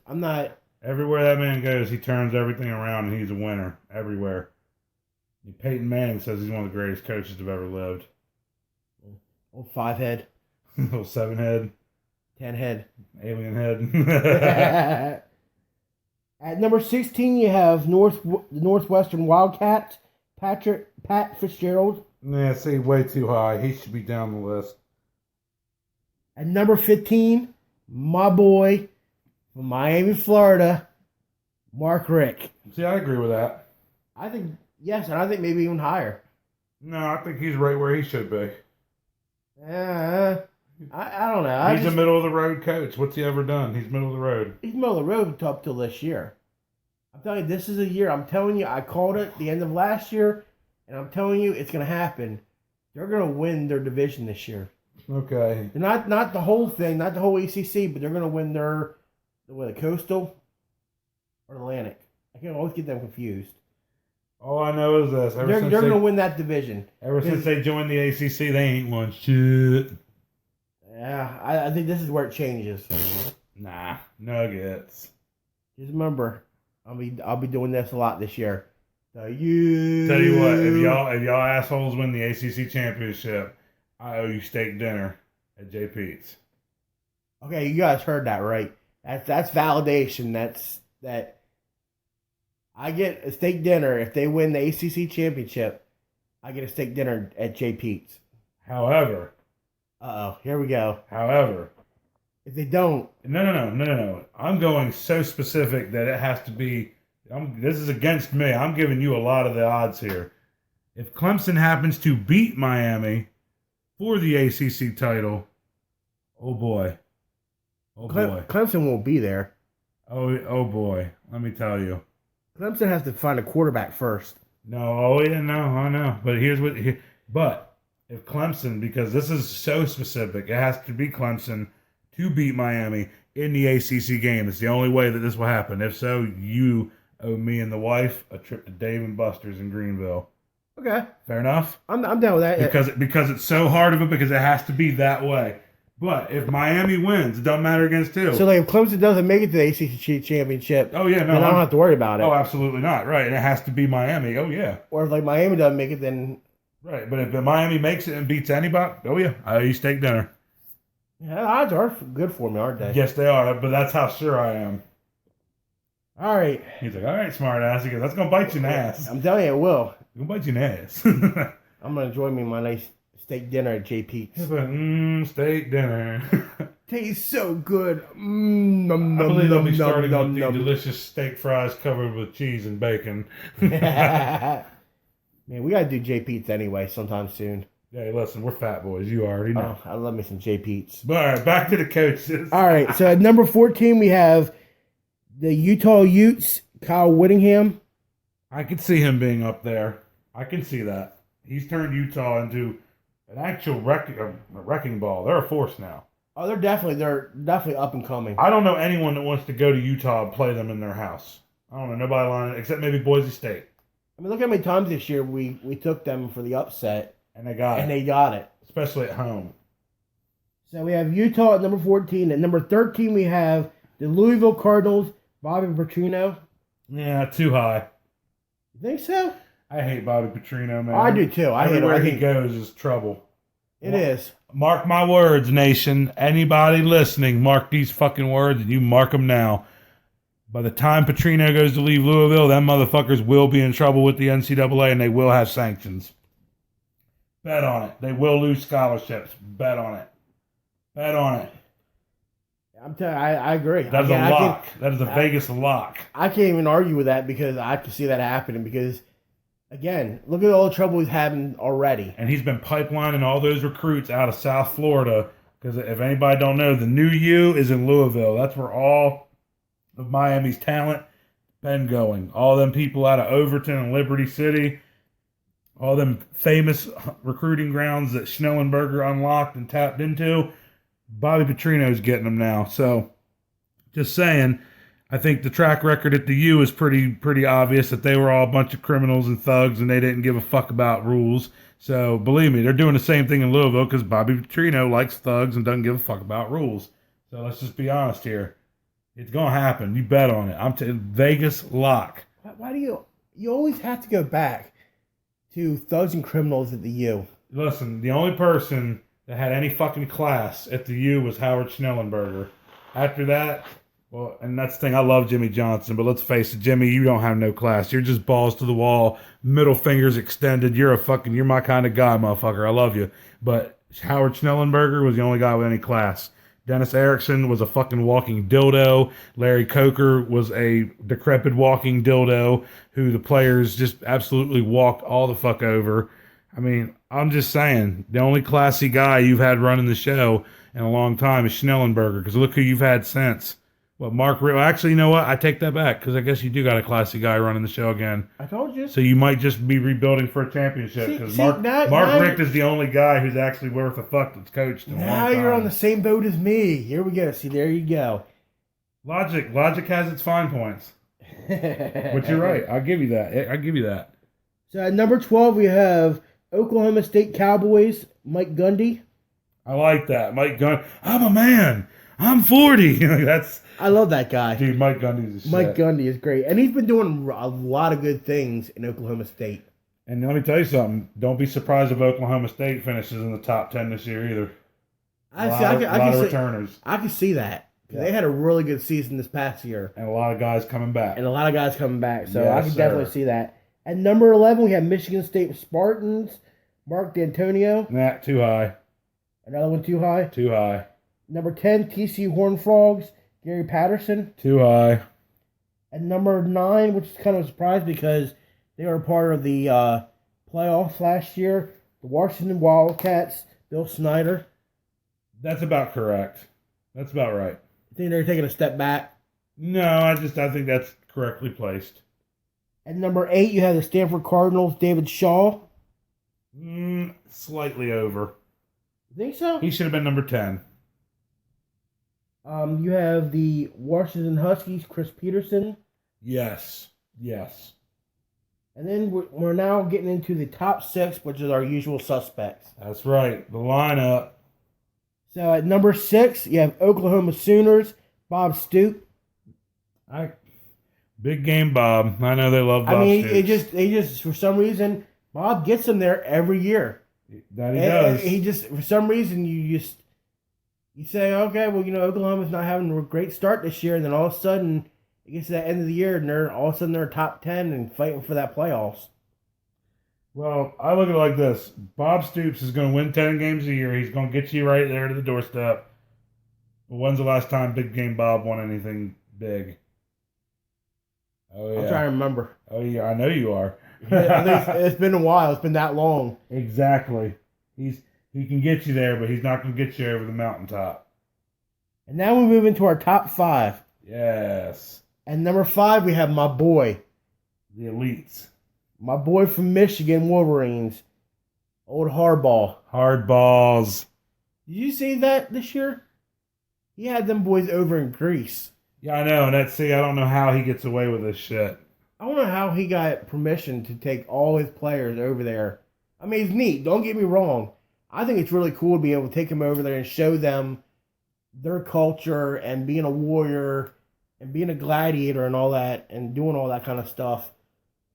I'm not... Everywhere that man goes, he turns everything around, and he's a winner. Everywhere. Peyton Manning says he's one of the greatest coaches that have ever lived. Old 5 head. Little 7 head. 10 head. Alien head. At number 16, you have Northwestern Wildcats, Pat Fitzgerald. Yeah, see, way too high. He should be down the list. At number 15, my boy from Miami, Florida, Mark Richt. See, I agree with that. I think, yes, and I think maybe even higher. No, I think he's right where he should be. I don't know. He's a middle-of-the-road coach. What's he ever done? He's middle of the road. He's middle of the road up till this year. I'm telling you, this is a year. I'm telling you, I called it the end of last year, and I'm telling you, it's going to happen. They're going to win their division this year. Okay. They're not the whole thing, not the whole ACC, but they're going to win the Coastal or Atlantic. I can always get them confused. All I know is this. They're going to win that division. Ever since they joined the ACC, they ain't won shit. Yeah, I think this is where it changes. Nah, Nuggets. Just remember, I'll be doing this a lot this year. Tell you what, if y'all assholes win the ACC championship, I owe you steak dinner at J. Pete's. Okay, you guys heard that right. That's validation. That I get a steak dinner if they win the ACC championship. I get a steak dinner at J. Pete's. However. Here we go. However. If they don't. No. I'm going so specific that it has to be. This is against me. I'm giving you a lot of the odds here. If Clemson happens to beat Miami for the ACC title, oh boy. Clemson won't be there. Oh boy. Let me tell you. Clemson has to find a quarterback first. No, I know. But if Clemson, because this is so specific, it has to be Clemson to beat Miami in the ACC game. It's the only way that this will happen. If so, you owe me and the wife a trip to Dave & Buster's in Greenville. Okay. Fair enough? I'm down with that. Because it's so hard of it, because it has to be that way. But if Miami wins, it doesn't matter against two. So, if Clemson doesn't make it to the ACC championship, then I don't have to worry about it. Oh, absolutely not. Right. And it has to be Miami. Oh, yeah. Or if, Miami doesn't make it, then... Right. But if Miami makes it and beats anybody, oh, yeah, I owe you steak dinner. Yeah, the odds are good for me, aren't they? Yes, they are. But that's how sure I am. All right. He's like, all right, smart ass. He goes, that's going to bite you in the ass. I'm telling you, it will. It's going to bite you in the ass. I'm going to enjoy me my nice steak dinner at J. Pete's. He's like, steak dinner. Tastes so good. I believe they'll be starting with the nom. delicious steak fries covered with cheese and bacon. Man, we gotta do J Pete's anyway sometime soon. Hey, listen, we're fat boys. You already know. Oh, I love me some J Pete's. But all right, back to the coaches. All right, so at number 14 we have the Utah Utes, Kyle Whittingham. I could see him being up there. I can see that. He's turned Utah into an actual wrecking ball. They're a force now. Oh, they're definitely up and coming. I don't know anyone that wants to go to Utah and play them in their house. I don't know nobody lying except maybe Boise State. I mean, look how many times this year we took them for the upset, And they got and it. they got it. Especially at home. So we have Utah at number 14. At number 13, we have the Louisville Cardinals, Bobby Petrino. Yeah, too high. You think so? I hate Bobby Petrino, man. I do too. I hate him. Everywhere I he think goes is trouble. it is. Mark my words, nation. Anybody listening, mark these fucking words, and you mark them now. By the time Petrino goes to leave Louisville, them motherfuckers will be in trouble with the NCAA, and they will have sanctions. Bet on it. They will lose scholarships. Bet on it. Bet on it. I'm telling you, I agree. That's a lock. That is a Vegas lock. I can't even argue with that because I can see that happening because, again, look at all the trouble he's having already. And he's been pipelining all those recruits out of South Florida. Because if anybody don't know, the new U is in Louisville. That's where all of Miami's talent been going. All them people out of Overton and Liberty City. All them famous recruiting grounds that Schnellenberger unlocked and tapped into. Bobby Petrino's getting them now. So, just saying, I think the track record at the U is pretty obvious that they were all a bunch of criminals and thugs and they didn't give a fuck about rules. So, believe me, they're doing the same thing in Louisville because Bobby Petrino likes thugs and doesn't give a fuck about rules. So, let's just be honest here. It's going to happen. You bet on it. I'm telling Vegas lock. Why do you always have to go back to thugs and criminals at the U? Listen, the only person that had any fucking class at the U was Howard Schnellenberger. After that, well, and that's the thing, I love Jimmy Johnson, but let's face it, Jimmy, you don't have no class. You're just balls to the wall, middle fingers extended. You're my kind of guy, motherfucker. I love you. But Howard Schnellenberger was the only guy with any class. Dennis Erickson was a fucking walking dildo. Larry Coker was a decrepit walking dildo who the players just absolutely walked all the fuck over. I mean, I'm just saying, the only classy guy you've had running the show in a long time is Schnellenberger, because look who you've had since. Actually, you know what? I take that back, because I guess you do got a classy guy running the show again. I told you. So you might just be rebuilding for a championship, because Mark Richt is the only guy who's actually worth a fuck that's coached in a long Now time. you're on the same boat as me. Here we go. See, there you go. Logic has its fine points. But you're right. I'll give you that. So at number 12, we have Oklahoma State Cowboys, Mike Gundy. I like that. Mike Gundy. I'm a man. I'm 40. I love that guy. Dude, Mike Gundy's a shit. Mike Gundy is great. And he's been doing a lot of good things in Oklahoma State. And let me tell you something. Don't be surprised if Oklahoma State finishes in the top 10 this year either. A lot of returners. I can see that. They had a really good season this past year. And a lot of guys coming back. So Yes, I can definitely see that. At number 11, we have Michigan State Spartans, Mark D'Antonio. Nah, too high. Another one too high. Too high. Number 10, TCU Horned Frogs, Gary Patterson. Too high. And number 9, which is kind of a surprise because they were a part of the playoffs last year, the Washington Wildcats, Bill Snyder. That's about correct. That's about right. I think they're taking a step back. No, I think that's correctly placed. At number 8, you have the Stanford Cardinals, David Shaw. Slightly over. You think so? He should have been number 10. You have the Washington Huskies, Chris Peterson. Yes. And then we're now getting into the top 6, which is our usual suspects. That's right. The lineup. So at number 6, you have Oklahoma Sooners, Bob Stoop. Big game, Bob. I know they love Bob. They just for some reason Bob gets them there every year. That he does. He just for some reason you say, okay, well, Oklahoma's not having a great start this year, and then all of a sudden it gets to the end of the year and they're top 10 and fighting for that playoffs. Well, I look at it like this. Bob Stoops is going to win 10 games a year. He's going to get you right there to the doorstep. When's the last time Big Game Bob won anything big? Oh yeah. I'm trying to remember. Oh yeah, I know you are. I think it's been a while. It's been that long. Exactly. He can get you there, but he's not going to get you over the mountaintop. And now we move into our top 5. Yes. And number 5, we have my boy. The elites. My boy from Michigan Wolverines. Old Harbaugh. Hard balls. Did you see that this year? He had them boys over in Greece. Yeah, I know. And I don't know how he gets away with this shit. I don't know how he got permission to take all his players over there. I mean, it's neat. Don't get me wrong. I think it's really cool to be able to take them over there and show them their culture and being a warrior and being a gladiator and all that and doing all that kind of stuff.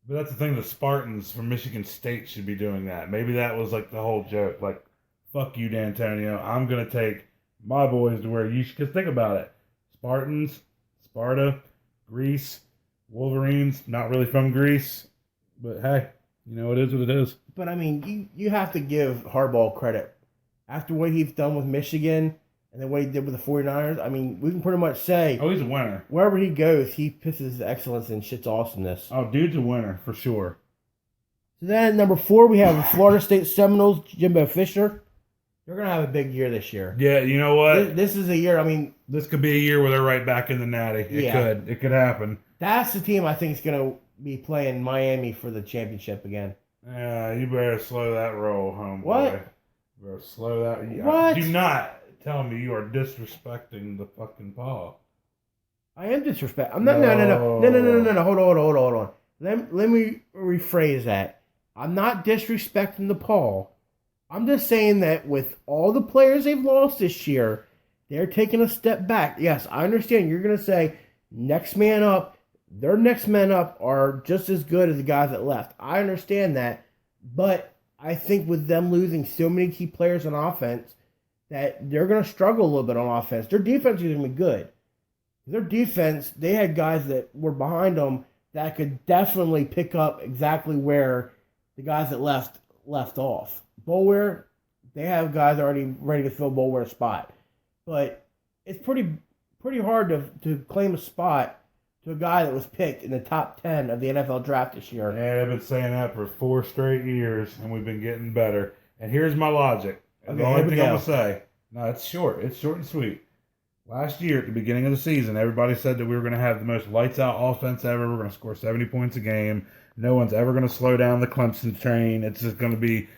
But that's the thing. The Spartans from Michigan State should be doing that. Maybe that was like the whole joke. Like, fuck you, D'Antonio. I'm going to take my boys to where you should. Because think about it. Spartans, Sparta, Greece, Wolverines, not really from Greece. But hey, it is what it is. But I mean, you have to give Harbaugh credit. After what he's done with Michigan and then what he did with the 49ers, I mean, we can pretty much say Oh, he's a winner. wherever he goes, he pisses excellence and shit's awesomeness. Oh, dude's a winner for sure. So then at number 4, we have the Florida State Seminoles, Jimbo Fisher. They're going to have a big year this year. Yeah, you know what? This is a year, I mean, This could be a year where they're right back in the natty. It could happen. that's the team I think is going to be playing Miami for the championship again. Yeah, you better slow that roll, homeboy. What? You better slow that. What? Do not tell me you are disrespecting the fucking Paul. I am disrespect. I'm not. No. Hold on. Let me rephrase that. I'm not disrespecting the Paul. I'm just saying that with all the players they've lost this year, they're taking a step back. Yes, I understand. You're gonna say next man up. Their next men up are just as good as the guys that left. I understand that, but I think with them losing so many key players on offense, that they're going to struggle a little bit on offense. Their defense is going to be good. Their defense, they had guys that were behind them that could definitely pick up exactly where the guys that left off. Boulware, they have guys already ready to fill Boulware's spot. But it's pretty hard to claim a spot to a guy that was picked in the top 10 of the NFL draft this year. Yeah, I've been saying that for 4 straight years, and we've been getting better. And here's my logic. Okay, The only here we thing I'm go. going to say. No, it's short. It's short and sweet. Last year, at the beginning of the season, everybody said that we were going to have the most lights-out offense ever. We're going to score 70 points a game. No one's ever going to slow down the Clemson train. It's just going to be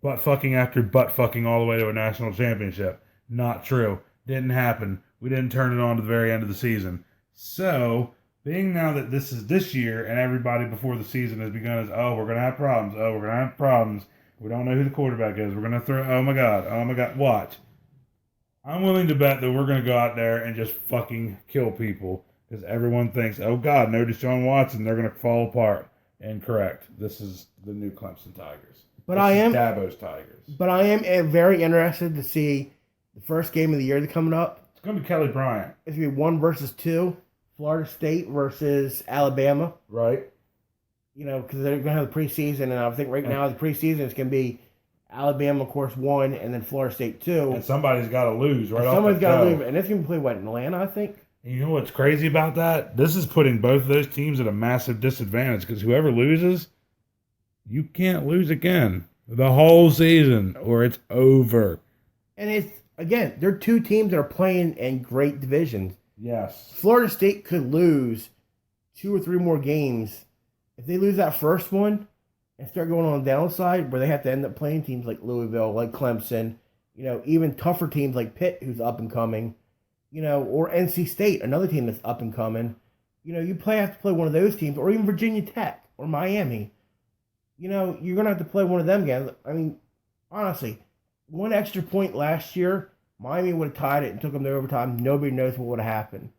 butt-fucking after butt-fucking all the way to a national championship. Not true. Didn't happen. We didn't turn it on to the very end of the season. So, being now that this is this year and everybody before the season has begun as, oh, we're going to have problems. Oh, we're going to have problems. We don't know who the quarterback is. We're going to throw, oh my God. Watch. I'm willing to bet that we're going to go out there and just fucking kill people because everyone thinks, oh God, no Deshaun Watson, they're going to fall apart. Incorrect. This is the new Clemson Tigers. But This I is am- Dabo's Tigers. But I am very interested to see the first game of the year that's coming up. It's going to be Kelly Bryant, It's going to be 1 versus 2. Florida State versus Alabama. right? Because they're going to have the preseason. And I think right now the preseason is going to be Alabama, of course, 1, and then Florida State 2. And somebody's got to lose right off Somebody's the got to toe. leave. And it's going to play, what, in Atlanta, I think? And you know what's crazy about that? This is putting both of those teams at a massive disadvantage because whoever loses, you can't lose again the whole season or it's over. And it's, again, they're 2 teams that are playing in great divisions. Yes. Florida State could lose 2 or 3 more games. If they lose that first one and start going on the downside where they have to end up playing teams like Louisville, like Clemson, even tougher teams like Pitt, who's up and coming, or NC State, another team that's up and coming. You have to play one of those teams, or even Virginia Tech or Miami. You're going to have to play one of them again. I mean, honestly, 1 extra point last year, Miami would have tied it and took them to overtime. Nobody knows what would have happened.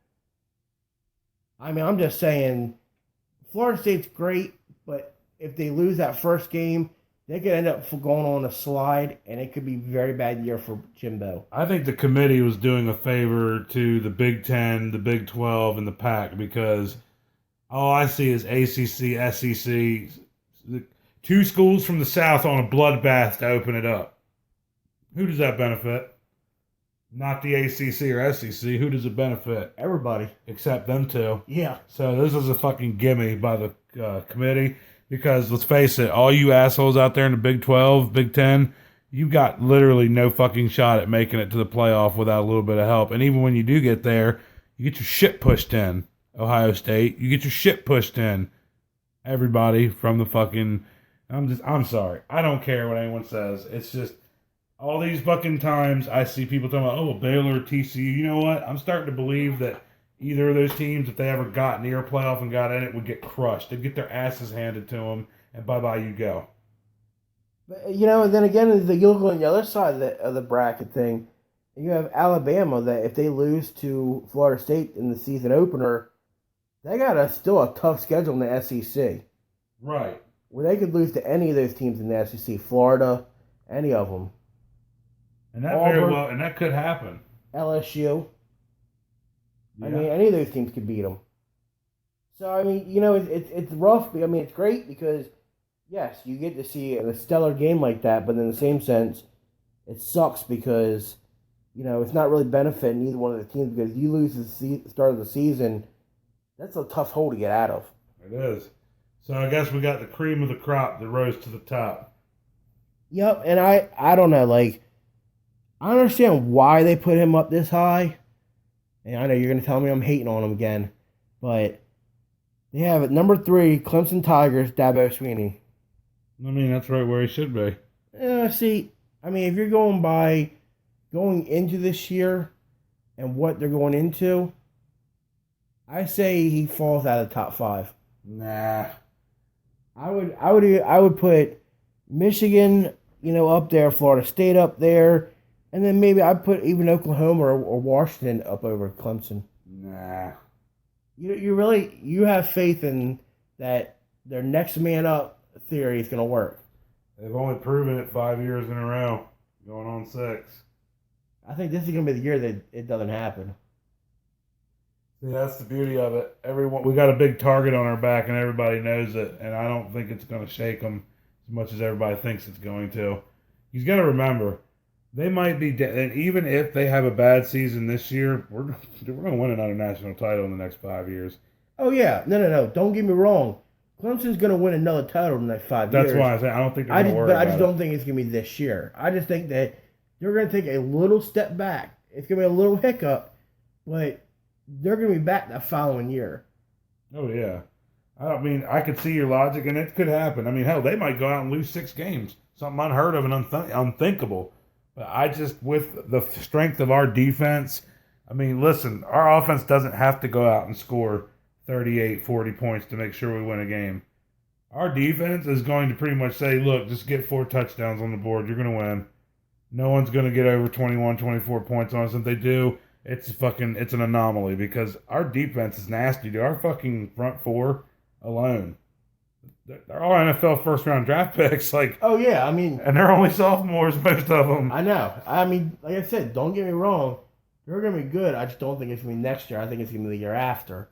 I mean, I'm just saying, Florida State's great, but if they lose that first game, they could end up going on a slide, and it could be a very bad year for Jimbo. I think the committee was doing a favor to the Big Ten, the Big 12, and the Pac because all I see is ACC, SEC, the 2 schools from the South on a bloodbath to open it up. Who does that benefit? Not the ACC or SEC. Who does it benefit? Everybody. Except them two. Yeah. So this is a fucking gimme by the committee because let's face it, all you assholes out there in the Big 12, Big 10, you've got literally no fucking shot at making it to the playoff without a little bit of help. And even when you do get there, you get your shit pushed in. Ohio State, you get your shit pushed in. Everybody from the fucking, I'm sorry. I don't care what anyone says. It's just all these fucking times I see people talking about, oh, Baylor, TCU. You know what? I'm starting to believe that either of those teams, if they ever got near a playoff and got in it, would get crushed. They'd get their asses handed to them, and bye-bye you go. But, you know, and then again, you look on the other side of the bracket thing, you have Alabama that if they lose to Florida State in the season opener, they got still a tough schedule in the SEC. Right. Where they could lose to any of those teams in the SEC, Florida, any of them. And that Auburn, and that could happen. LSU. Yeah. I mean, any of those teams could beat them. So, I mean, you know, it's rough. I mean, it's great because, yes, you get to see a stellar game like that, but in the same sense, it sucks because, you know, it's not really benefiting either one of the teams because you lose the start of the season, that's a tough hole to get out of. It is. So I guess we got the cream of the crop that rose to the top. Yep, and I don't know, like, I understand why they put him up this high. And I know you're going to tell me I'm hating on him again. But they have at number 3, Clemson Tigers, Dabo Swinney. I mean, that's right where he should be. See, I mean, if you're going into this year and what they're going into, I say he falls out of the top 5. Nah. I would put Michigan, you know, up there, Florida State up there. And then maybe I'd put even Oklahoma or Washington up over Clemson. Nah. You have faith in that their next man up theory is going to work. They've only proven it 5 years in a row, going on 6. I think this is going to be the year that it doesn't happen. See, that's the beauty of it. We got a big target on our back, and everybody knows it. And I don't think it's going to shake them as much as everybody thinks it's going to. You've got to remember. They might be dead, and even if they have a bad season this year, we're going to win another national title in the next 5 years. Oh, yeah. No. Don't get me wrong. Clemson's going to win another title in the next 5 years. That's why I say I don't think they're going to worry But I about just don't think it's going to be this year. I just think that they're going to take a little step back. It's going to be a little hiccup, but they're going to be back that following year. Oh, yeah. I mean, I could see your logic, and it could happen. I mean, hell, they might go out and lose 6 games. Something unheard of and unthinkable. But I just, with the strength of our defense, I mean, listen, our offense doesn't have to go out and score 38, 40 points to make sure we win a game. Our defense is going to pretty much say, look, just get 4 touchdowns on the board. You're going to win. No one's going to get over 21, 24 points on us. If they do, it's an anomaly because our defense is nasty, dude. Our fucking front 4 alone. They're all NFL first-round draft picks, like. Oh yeah, I mean, and they're only sophomores, most of them. I know. I mean, like I said, don't get me wrong, they're gonna be good. I just don't think it's gonna be next year. I think it's gonna be the year after.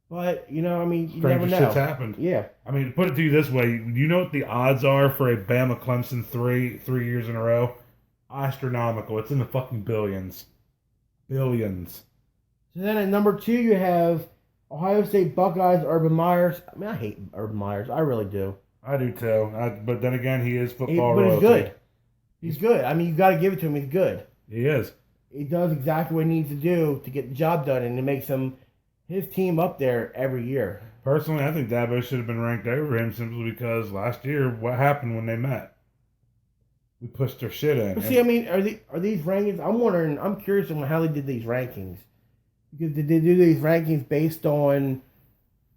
But you know, I mean, you never know. Shit's happened. Yeah. I mean, to put it to you this way, you know what the odds are for a Bama Clemson three years in a row? Astronomical. It's in the fucking billions. Billions. So then at number 2, you have Ohio State Buckeyes, Urban Myers. I mean, I hate Urban Myers. I really do. I do too. But then again, he is football But he's royalty. good. He's good. I mean, you got to give it to him. He's good. He is. He does exactly what he needs to do to get the job done, and it makes his team up there every year. Personally, I think Dabo should have been ranked over him simply because last year, what happened when they met? We pushed their shit in. But see, I mean, are these rankings? I'm curious on how they did these rankings. Because did they do these rankings based on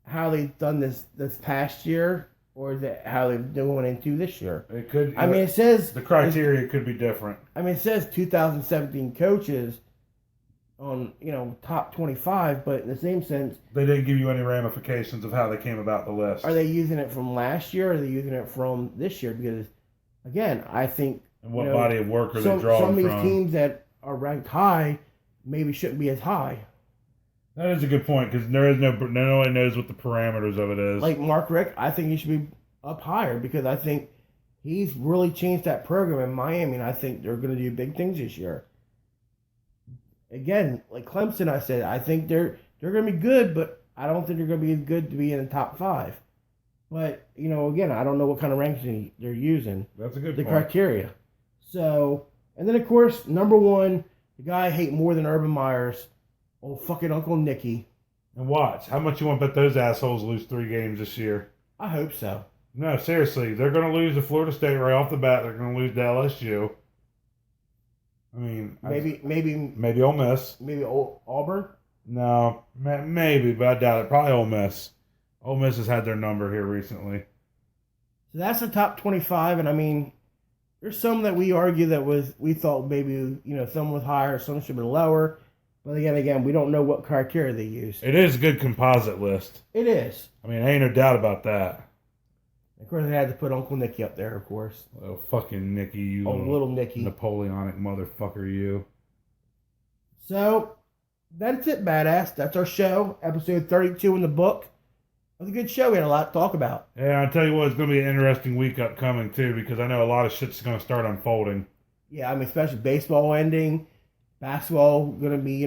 how they've done this past year, or is it how they're doing into this year? It could. I mean, it says the criteria could be different. I mean, it says 2017 coaches on top 25, but in the same sense, they didn't give you any ramifications of how they came about the list. Are they using it from last year, or are they using it from this year? Because again, I think and what body of work are they drawing from? Some of these teams that are ranked high maybe shouldn't be as high. That is a good point because nobody knows what the parameters of it is. Like Mark Richt, I think he should be up higher because I think he's really changed that program in Miami, and I think they're going to do big things this year. again, like Clemson, I said, I think they're going to be good, but I don't think they're going to be good to be in the top 5. But, again, I don't know what kind of ranking they're using. That's a good the point. criteria. So, and then, of course, number 1, the guy I hate more than Urban Myers, old fucking Uncle Nicky. And watch. How much you want to bet those assholes lose 3 games this year? I hope so. No, seriously. They're going to lose to Florida State right off the bat. They're going to lose to LSU. I mean... Maybe Ole Miss. Maybe Auburn? No, maybe, but I doubt it. Probably Ole Miss. Ole Miss has had their number here recently. So that's the top 25, and I mean, there's some that we argue that we thought maybe, some was higher, some should have been lower. But again, we don't know what criteria they use. It is a good composite list. It is. I mean, ain't no doubt about that. Of course, they had to put Uncle Nicky up there, of course. Oh, fucking Nicky, you little Nicky. Napoleonic motherfucker, you. So, that's it, badass. That's our show. Episode 32 in the book. It was a good show. We had a lot to talk about. Yeah, I'll tell you what, it's going to be an interesting week upcoming, too, because I know a lot of shit's going to start unfolding. Yeah, I mean, especially baseball ending. Basketball going to be,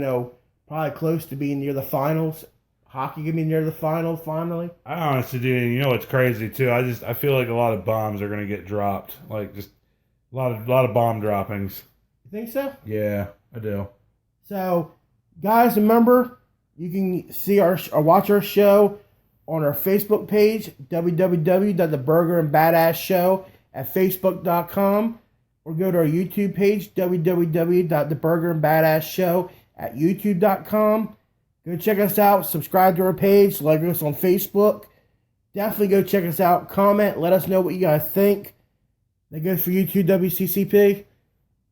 probably close to being near the finals. Hockey going to be near the finals, finally. I honestly do. You know what's crazy, too? I feel like a lot of bombs are going to get dropped. Like, just a lot of bomb droppings. You think so? Yeah, I do. So, guys, remember, you can see or watch our show on our Facebook page, www.theburgerandbadassshow at facebook.com, or go to our YouTube page, www.theburgerandbadassshow at youtube.com. Go check us out, subscribe to our page, like us on Facebook. Definitely go check us out, comment, let us know what you guys think. That goes for you too, WCCP.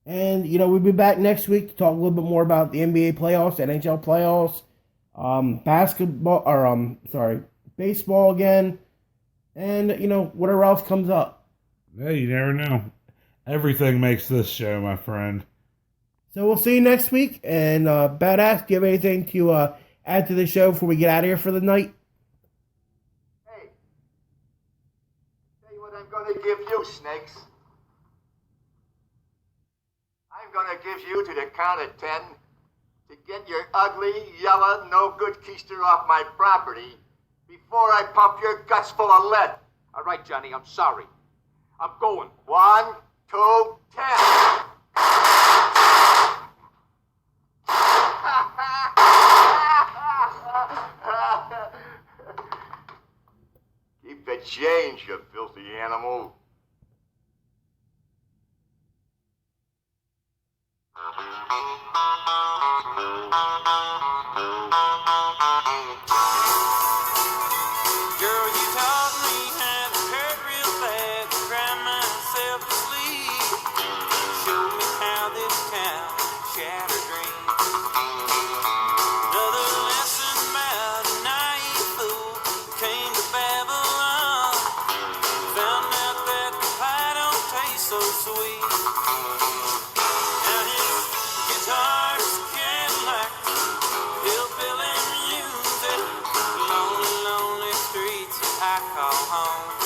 And, we'll be back next week to talk a little bit more about the NBA playoffs, NHL playoffs, baseball again, and, whatever else comes up. Yeah, you never know. Everything makes this show, my friend. So we'll see you next week. And, Badass, do you have anything to add to the show before we get out of here for the night? Hey, tell you what I'm going to give you, Snakes. I'm going to give you to the count of 10 to get your ugly, yellow, no-good keister off my property before I pump your guts full of lead. All right, Johnny, I'm sorry. I'm going. 1, 2, 10. Keep the change, you filthy animal. Girl, you taught me how to hurt real bad, to cry myself to sleep. Show me how this town shattered dreams. Another lesson about a naive fool who came to Babylon. Found out that the pie don't taste so sweet. Now his guitar's a Cadillac, hillbilly music, lonely, lonely streets I call home.